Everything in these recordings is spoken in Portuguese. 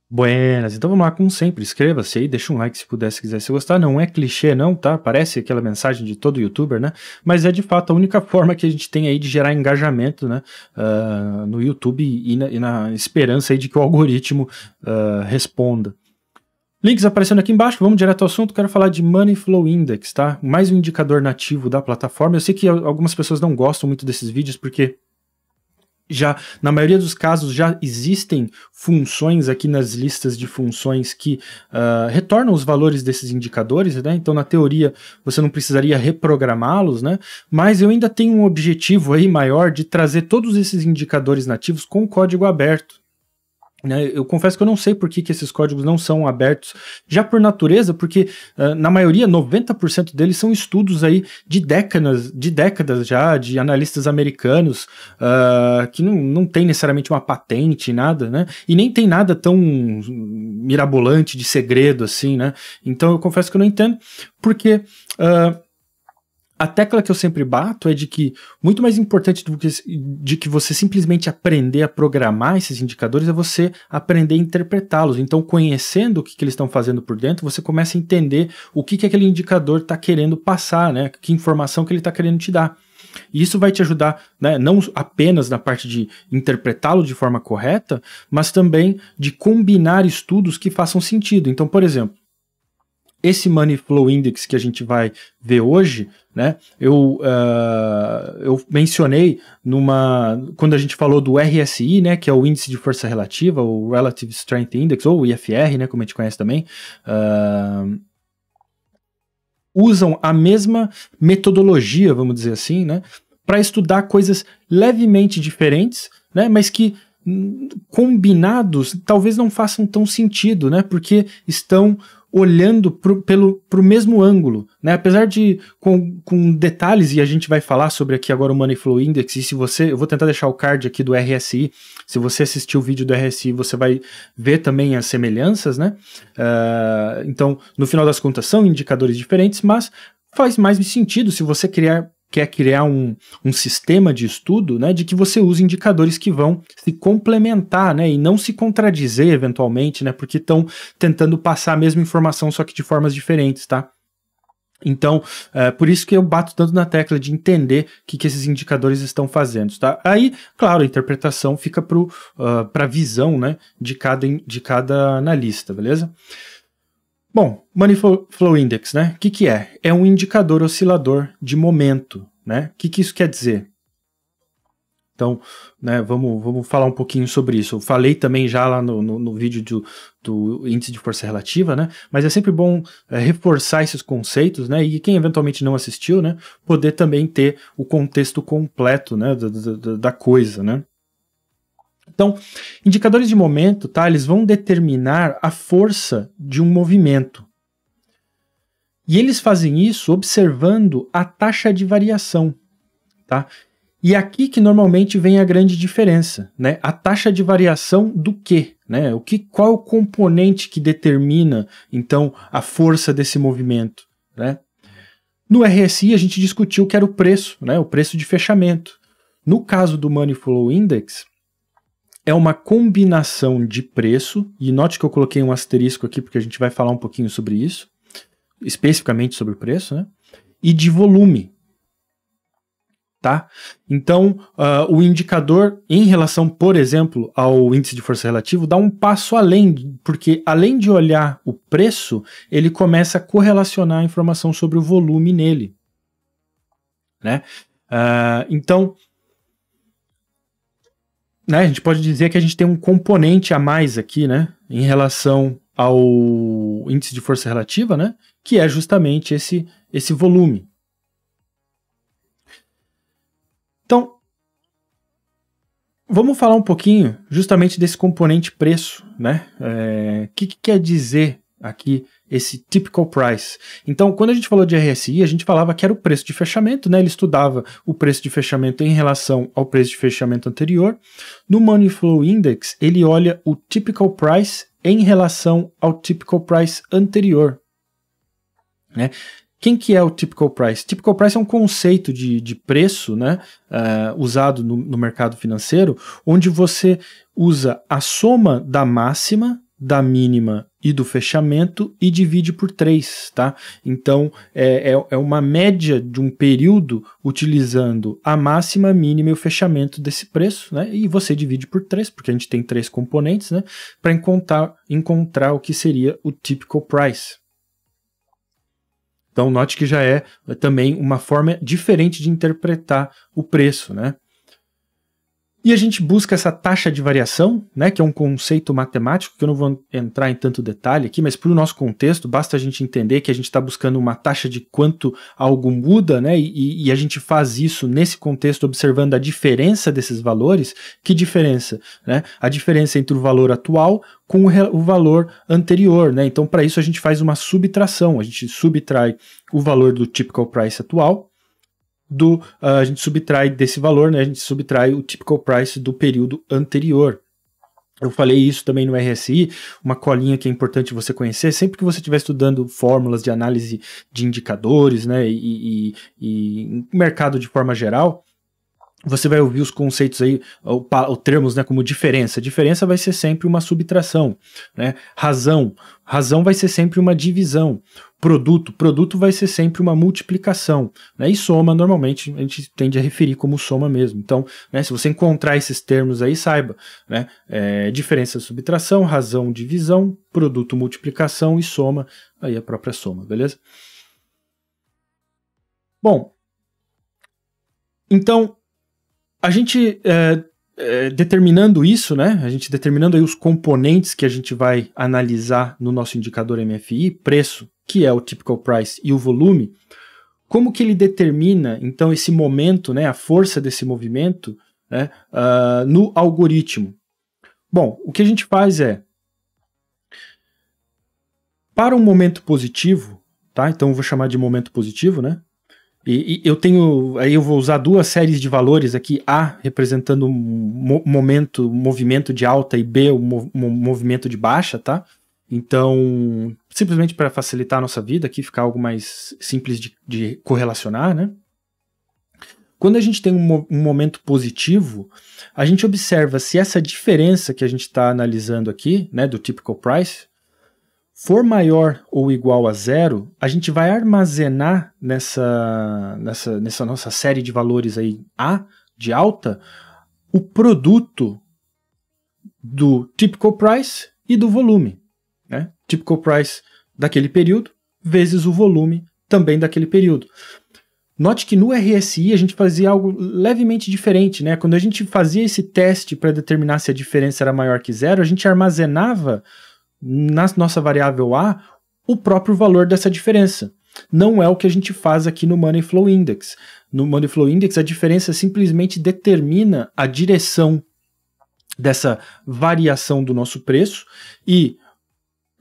Buenas, então vamos lá, como sempre, inscreva-se aí, deixa um like se puder, se quiser, se gostar, não é clichê não, tá? Parece aquela mensagem de todo youtuber, né? Mas é de fato a única forma que a gente tem aí de gerar engajamento, né? No YouTube e na esperança aí de que o algoritmo responda. Links aparecendo aqui embaixo, vamos direto ao assunto, quero falar de Money Flow Index, tá? Mais um indicador nativo da plataforma. Eu sei que algumas pessoas não gostam muito desses vídeos porque já, na maioria dos casos, já existem funções aqui nas listas de funções que retornam os valores desses indicadores, né? Então, na teoria, você não precisaria reprogramá-los, né? Mas eu ainda tenho um objetivo aí maior de trazer todos esses indicadores nativos com código aberto. Eu confesso que eu não sei por que esses códigos não são abertos, já por natureza, porque na maioria, 90% deles são estudos aí de décadas já, de analistas americanos, que não tem necessariamente uma patente, nada, né? E nem tem nada tão mirabolante de segredo assim, né? Então eu confesso que eu não entendo, porque a tecla que eu sempre bato é de que muito mais importante de que você simplesmente aprender a programar esses indicadores é você aprender a interpretá-los. Então, conhecendo o que eles estão fazendo por dentro, você começa a entender o que aquele indicador está querendo passar, né? Que informação que ele está querendo te dar. E isso vai te ajudar, né, não apenas na parte de interpretá-lo de forma correta, mas também de combinar estudos que façam sentido. Então, por exemplo, esse Money Flow Index que a gente vai ver hoje, né, eu mencionei quando a gente falou do RSI, né, que é o Índice de Força Relativa, o Relative Strength Index, ou o IFR, né, como a gente conhece também, usam a mesma metodologia, vamos dizer assim, né, para estudar coisas levemente diferentes, né, mas que combinados talvez não façam tão sentido, né, porque estão olhando pro mesmo ângulo, né? Apesar de com detalhes, e a gente vai falar sobre aqui agora o Money Flow Index, e eu vou tentar deixar o card aqui do RSI, se você assistir o vídeo do RSI, você vai ver também as semelhanças, né? Então, no final das contas, são indicadores diferentes, mas faz mais sentido se você quer criar um sistema de estudo, né, de que você use indicadores que vão se complementar, né, e não se contradizer eventualmente, né, porque estão tentando passar a mesma informação, só que de formas diferentes, tá? Então, por isso que eu bato tanto na tecla de entender o que esses indicadores estão fazendo, tá? Aí, claro, a interpretação fica para a visão, né, de cada analista, beleza? Bom, Money Flow Index, né? O que é? É um indicador oscilador de momento, né? O que isso quer dizer? Então, né, vamos falar um pouquinho sobre isso. Eu falei também já lá no vídeo do índice de força relativa, né? Mas é sempre bom reforçar esses conceitos, né? E quem eventualmente não assistiu, né? Poder também ter o contexto completo, né? Da coisa, né? Então, indicadores de momento, tá? Eles vão determinar a força de um movimento. E eles fazem isso observando a taxa de variação, tá? E aqui que normalmente vem a grande diferença, né? A taxa de variação do quê? Né? Qual é o componente que determina, então, a força desse movimento, né? No RSI a gente discutiu que era o preço, né? O preço de fechamento. No caso do Money Flow Index, é uma combinação de preço, e note que eu coloquei um asterisco aqui porque a gente vai falar um pouquinho sobre isso, especificamente sobre o preço, né? E de volume. Tá? Então, o indicador em relação, por exemplo, ao índice de força relativo, dá um passo além, porque além de olhar o preço, ele começa a correlacionar a informação sobre o volume nele. Né? Então, né, a gente pode dizer que a gente tem um componente a mais aqui, né, em relação ao índice de força relativa, né, que é justamente esse volume. Então, vamos falar um pouquinho justamente desse componente preço, né? Que quer dizer aqui esse typical price? Então, quando a gente falou de RSI, a gente falava que era o preço de fechamento, né? Ele estudava o preço de fechamento em relação ao preço de fechamento anterior. No Money Flow Index, ele olha o typical price em relação ao typical price anterior, né? Quem que é o typical price? Typical price é um conceito de preço, né, usado no mercado financeiro, onde você usa a soma da máxima da mínima e do fechamento e divide por 3, tá? Então, é uma média de um período utilizando a máxima, a mínima e o fechamento desse preço, né? E você divide por 3, porque a gente tem 3 componentes, né? Para encontrar o que seria o typical price. Então, note que já é também uma forma diferente de interpretar o preço, né? E a gente busca essa taxa de variação, né, que é um conceito matemático, que eu não vou entrar em tanto detalhe aqui, mas para o nosso contexto, basta a gente entender que a gente está buscando uma taxa de quanto algo muda, né, e a gente faz isso nesse contexto observando a diferença desses valores. Que diferença? Né? A diferença entre o valor atual com o valor anterior. Né? Então, para isso, a gente faz uma subtração, a gente subtrai o valor do typical price atual, a gente subtrai desse valor, né, a gente subtrai o typical price do período anterior. Eu falei isso também no RSI, uma colinha que é importante você conhecer, sempre que você estiver estudando fórmulas de análise de indicadores, né, e mercado de forma geral, você vai ouvir os conceitos aí, os termos, né, como diferença. Diferença vai ser sempre uma subtração, né? Razão vai ser sempre uma divisão. Produto vai ser sempre uma multiplicação, né? E soma, normalmente, a gente tende a referir como soma mesmo. Então, né, se você encontrar esses termos aí, saiba, né? Diferença, subtração, razão, divisão, produto, multiplicação e soma, aí a própria soma, beleza? Bom, então, a gente determinando isso, né? A gente determinando aí os componentes que a gente vai analisar no nosso indicador MFI, preço, que é o typical price, e o volume, como que ele determina, então, esse momento, né, a força desse movimento, né, no algoritmo? Bom, o que a gente faz para um momento positivo, tá? Então eu vou chamar de momento positivo, né? E eu tenho, aí eu vou usar duas séries de valores aqui, A representando o movimento de alta e B o movimento de baixa, tá? Então, simplesmente para facilitar a nossa vida aqui, ficar algo mais simples de correlacionar, né? Quando a gente tem um momento positivo, a gente observa se essa diferença que a gente está analisando aqui, né, do typical price, for maior ou igual a zero, a gente vai armazenar nessa nossa série de valores aí A, de alta, o produto do typical price e do volume. Né? Typical price daquele período vezes o volume também daquele período. Note que no RSI a gente fazia algo levemente diferente, né? Quando a gente fazia esse teste para determinar se a diferença era maior que zero, a gente armazenava na nossa variável A o próprio valor dessa diferença. Não é o que a gente faz aqui no Money Flow Index. No Money Flow Index, a diferença simplesmente determina a direção dessa variação do nosso preço e,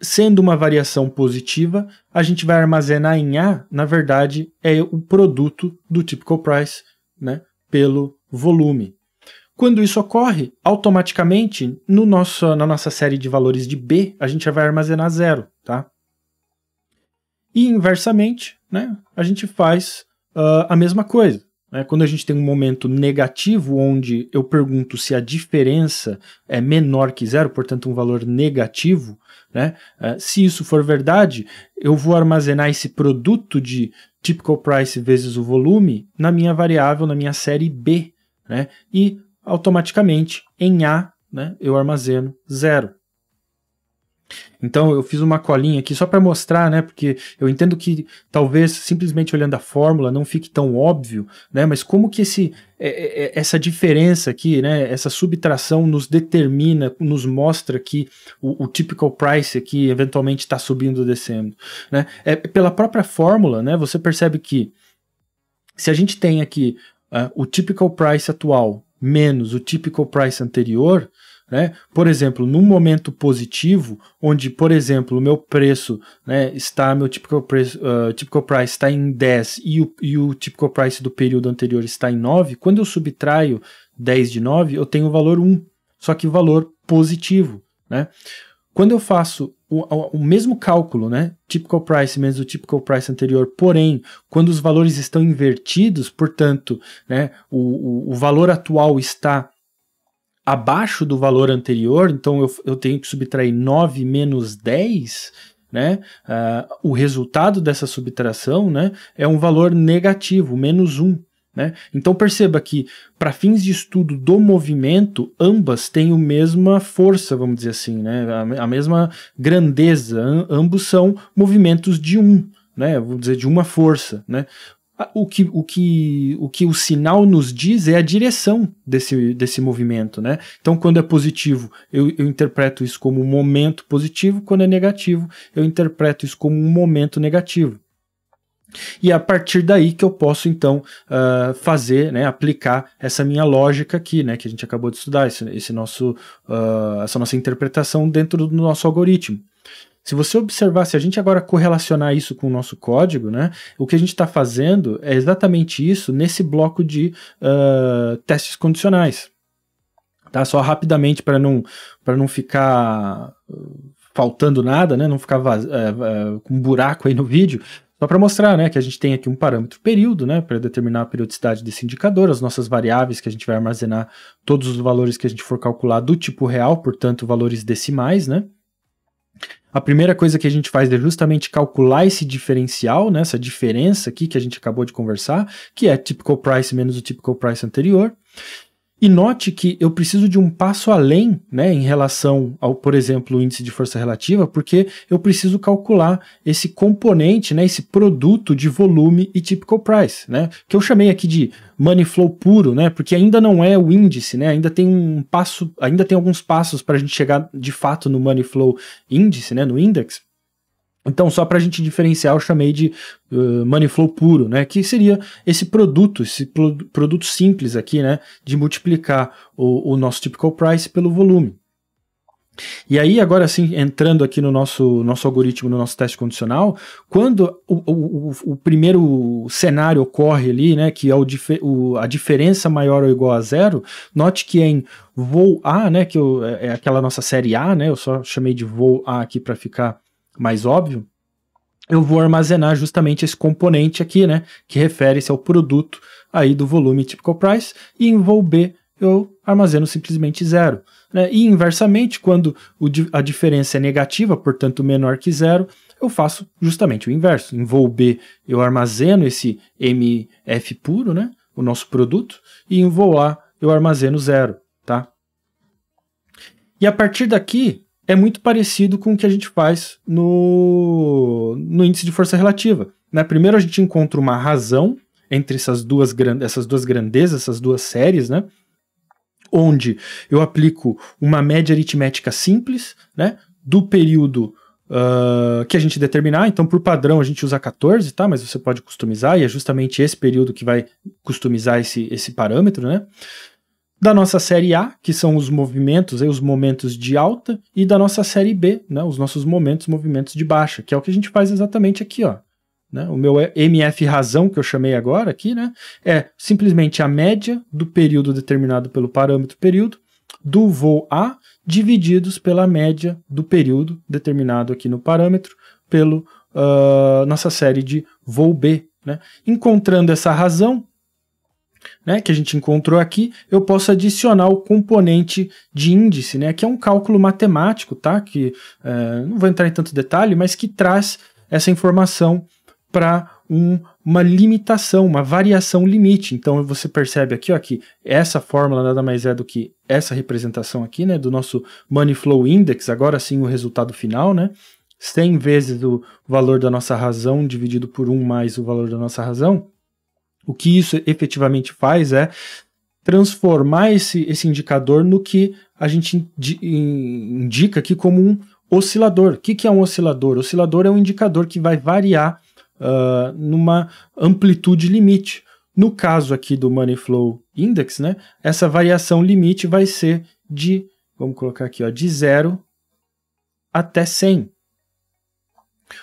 sendo uma variação positiva, a gente vai armazenar em A, na verdade, é o produto do typical price, né, pelo volume. Quando isso ocorre, automaticamente, na nossa série de valores de B, a gente já vai armazenar zero, tá? E, inversamente, né, a gente faz a mesma coisa. Né? Quando a gente tem um momento negativo, onde eu pergunto se a diferença é menor que zero, portanto um valor negativo, né? Se isso for verdade, eu vou armazenar esse produto de typical price vezes o volume na minha variável, na minha série B, né? E automaticamente em A, né, eu armazeno zero. Então eu fiz uma colinha aqui só para mostrar, né, porque eu entendo que talvez simplesmente olhando a fórmula não fique tão óbvio, né, mas como que essa diferença aqui, né, essa subtração nos determina, nos mostra que o typical price aqui eventualmente está subindo ou descendo, né? Pela própria fórmula, né, você percebe que se a gente tem aqui o typical price atual menos o typical price anterior, né? Por exemplo, num momento positivo, onde, por exemplo, o meu preço, né, meu typical price está em 10 e o typical price do período anterior está em 9, quando eu subtraio 10 de 9, eu tenho o valor 1, só que o valor positivo. Né? Quando eu faço o mesmo cálculo, né, typical price menos o typical price anterior, porém, quando os valores estão invertidos, portanto, né, o valor atual está abaixo do valor anterior, então eu tenho que subtrair 9 menos 10, né? O resultado dessa subtração, né, é um valor negativo, menos 1. Né? Então perceba que, para fins de estudo do movimento, ambas têm a mesma força, vamos dizer assim, né? A mesma grandeza, ambos são movimentos de 1, né? Vamos dizer, de uma força. Né? O que o sinal nos diz é a direção desse movimento. Né? Então, quando é positivo, eu interpreto isso como um momento positivo, quando é negativo, eu interpreto isso como um momento negativo. E é a partir daí que eu posso, então, fazer, né, aplicar essa minha lógica aqui, né, que a gente acabou de estudar, essa nossa interpretação dentro do nosso algoritmo. Se você observar, se a gente agora correlacionar isso com o nosso código, né, o que a gente está fazendo é exatamente isso nesse bloco de testes condicionais. Tá? Só rapidamente para não ficar faltando nada, né, não ficar com um buraco aí no vídeo. Só para mostrar, né, que a gente tem aqui um parâmetro período, né, para determinar a periodicidade desse indicador, as nossas variáveis que a gente vai armazenar todos os valores que a gente for calcular do tipo real, portanto valores decimais, né. A primeira coisa que a gente faz é justamente calcular esse diferencial, né, essa diferença aqui que a gente acabou de conversar, que é typical price menos o typical price anterior. E note que eu preciso de um passo além, né, em relação ao, por exemplo, o índice de força relativa, porque eu preciso calcular esse componente, né, esse produto de volume e typical price, né, que eu chamei aqui de money flow puro, né, porque ainda não é o índice, né, ainda tem alguns passos para a gente chegar de fato no money flow índice, né, no index. Então, só para a gente diferenciar, eu chamei de money flow puro, né, que seria esse produto simples aqui, né, de multiplicar o nosso typical price pelo volume. E aí, agora sim, entrando aqui no nosso algoritmo, no nosso teste condicional, quando o primeiro cenário ocorre ali, né, que é a diferença maior ou igual a 0, note que em voo A, né, que é aquela nossa série A, né, eu só chamei de voo A aqui para ficar mais óbvio, eu vou armazenar justamente esse componente aqui, né, que refere-se ao produto aí do volume typical price, e em voo B eu armazeno simplesmente 0. Né? E inversamente, quando a diferença é negativa, portanto menor que 0, eu faço justamente o inverso. Em voo B eu armazeno esse MF puro, né, o nosso produto, e em voo A eu armazeno 0. Tá? E a partir daqui, é muito parecido com o que a gente faz no índice de força relativa. Né? Primeiro a gente encontra uma razão entre essas duas grandezas, essas duas séries, né? Onde eu aplico uma média aritmética simples, né, do período que a gente determinar. Então, por padrão, a gente usa 14, tá? Mas você pode customizar, e é justamente esse período que vai customizar esse parâmetro, né? Da nossa série A, que são os movimentos, os momentos de alta, e da nossa série B, né, os nossos movimentos de baixa, que é o que a gente faz exatamente aqui, ó. Né, o meu MF razão, que eu chamei agora aqui, né, é simplesmente a média do período determinado pelo parâmetro período, do voo A, divididos pela média do período determinado aqui no parâmetro, pelo nossa série de voo B. Né. Encontrando essa razão, né, que a gente encontrou aqui, eu posso adicionar o componente de índice, né, que é um cálculo matemático, tá, que não vou entrar em tanto detalhe, mas que traz essa informação para uma limitação, uma variação limite. Então você percebe aqui, ó, que essa fórmula nada mais é do que essa representação aqui, né, do nosso Money Flow Index, agora sim o resultado final, né, 100 vezes o valor da nossa razão dividido por 1 mais o valor da nossa razão. O que isso efetivamente faz é transformar esse indicador no que a gente indica aqui como um oscilador. O que é um oscilador? O oscilador é um indicador que vai variar numa amplitude limite. No caso aqui do Money Flow Index, né, essa variação limite vai ser de, vamos colocar aqui, ó, de 0 até 100.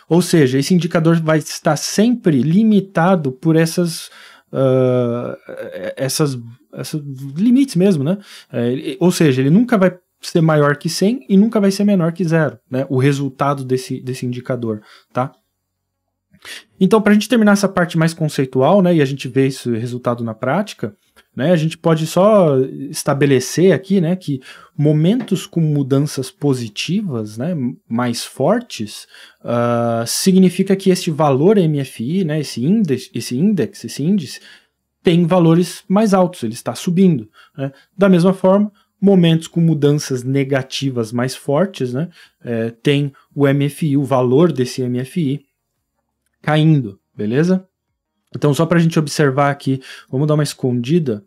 Ou seja, esse indicador vai estar sempre limitado por essas limites mesmo, né? Ou seja, ele nunca vai ser maior que 100 e nunca vai ser menor que 0, né? O resultado desse indicador, tá? Então, para a gente terminar essa parte mais conceitual, né, e a gente ver esse resultado na prática, né, a gente pode só estabelecer aqui, né, que momentos com mudanças positivas, né, mais fortes, significa que este valor MFI, né, esse índice, tem valores mais altos, ele está subindo. Né? Da mesma forma, momentos com mudanças negativas mais fortes, né, tem o MFI, o valor desse MFI, caindo, beleza? Então, só para a gente observar aqui, vamos dar uma escondida,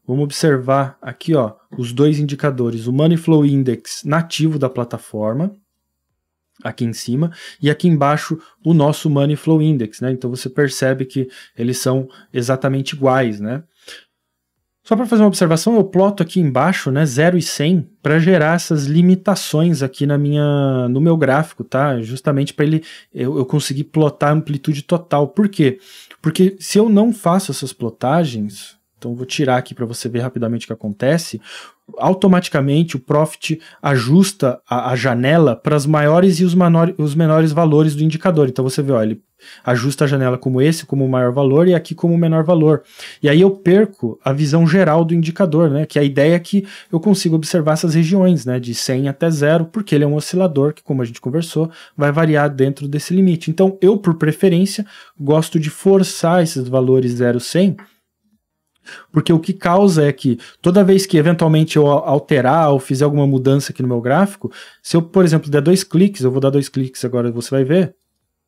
vamos observar aqui, ó, os dois indicadores, o Money Flow Index nativo da plataforma, aqui em cima, e aqui embaixo o nosso Money Flow Index, né? Então você percebe que eles são exatamente iguais, né? Só para fazer uma observação, eu ploto aqui embaixo, né, 0 e 100, para gerar essas limitações aqui no meu gráfico, tá? Justamente para eu conseguir plotar a amplitude total. Por quê? Porque se eu não faço essas plotagens, então eu vou tirar aqui para você ver rapidamente o que acontece, automaticamente o Profit ajusta a janela para os maiores e os menores valores do indicador. Então você vê, ó, ele ajusta a janela como esse, como o maior valor, e aqui como o menor valor. E aí eu perco a visão geral do indicador, né? Que a ideia é que eu consiga observar essas regiões, né? De 100 até 0, porque ele é um oscilador que, como a gente conversou, vai variar dentro desse limite. Então eu, por preferência, gosto de forçar esses valores 0, 100, porque o que causa é que toda vez que eventualmente eu alterar ou fizer alguma mudança aqui no meu gráfico, se eu, por exemplo, der 2 cliques, eu vou dar 2 cliques agora, você vai ver,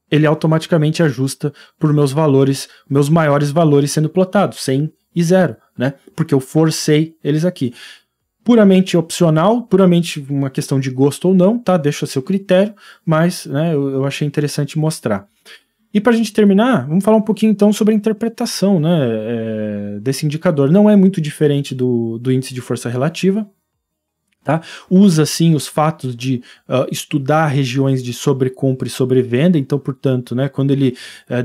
ele automaticamente ajusta por meus valores, meus maiores valores sendo plotados, 100 e 0, né? Porque eu forcei eles aqui. Puramente opcional, puramente uma questão de gosto ou não, tá? Deixa a seu critério, mas né, eu achei interessante mostrar. E para a gente terminar, vamos falar um pouquinho então sobre a interpretação, né, desse indicador. Não é muito diferente do índice de força relativa, tá? Usa sim os fatos de estudar regiões de sobrecompra e sobrevenda, então portanto, né, quando ele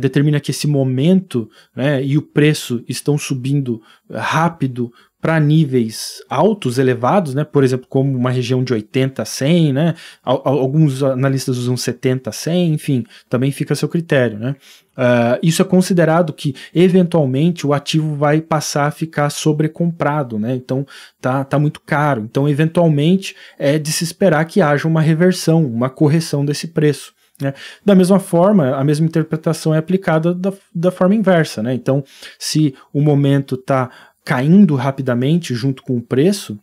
determina que esse momento, né, e o preço estão subindo rápido para níveis altos, elevados, né? Por exemplo, como uma região de 80 a 100, né? Alguns analistas usam 70 a 100, enfim, também fica a seu critério, né? Isso é considerado que, eventualmente, o ativo vai passar a ficar sobrecomprado, né? Então, tá muito caro. Então, eventualmente, é de se esperar que haja uma reversão, uma correção desse preço. Né? Da mesma forma, a mesma interpretação é aplicada da forma inversa, né? Então, se o momento está caindo rapidamente junto com o preço,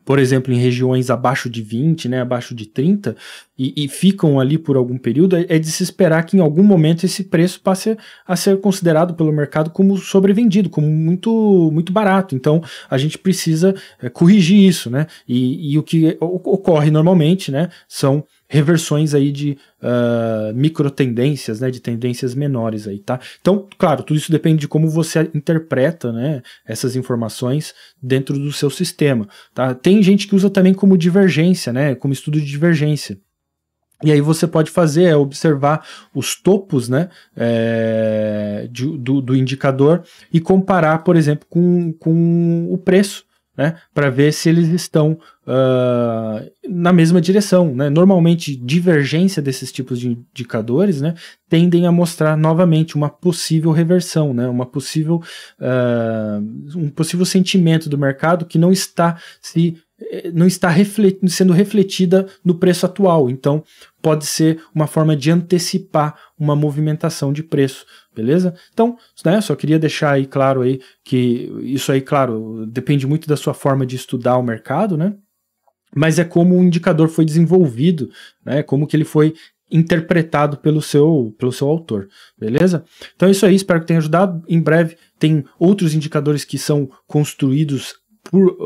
por exemplo, em regiões abaixo de 20, né, abaixo de 30, e ficam ali por algum período, é de se esperar que em algum momento esse preço passe a ser considerado pelo mercado como sobrevendido, como muito, muito barato. Então, a gente precisa corrigir isso, né? E o que ocorre normalmente, né, são reversões aí de micro tendências, né, de tendências menores aí, tá? Então, claro, tudo isso depende de como você interpreta, né, essas informações dentro do seu sistema, tá? Tem gente que usa também como divergência, né, como estudo de divergência. E aí você pode fazer observar os topos, né, do indicador e comparar, por exemplo, com o preço, né, para ver se eles estão na mesma direção, né? Normalmente, divergência desses tipos de indicadores, né, tendem a mostrar novamente uma possível reversão, né, um possível sentimento do mercado que não está sendo refletida no preço atual. Então, pode ser uma forma de antecipar uma movimentação de preço, beleza? Então, né, só queria deixar aí claro aí que isso aí, claro, depende muito da sua forma de estudar o mercado, né? Mas é como o indicador foi desenvolvido, né? Como que ele foi interpretado pelo seu autor, beleza? Então é isso aí, espero que tenha ajudado. Em breve tem outros indicadores que são construídos por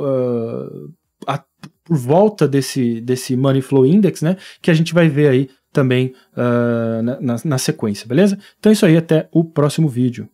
volta desse Money Flow Index, né, que a gente vai ver aí também na sequência, beleza? Então é isso aí, até o próximo vídeo.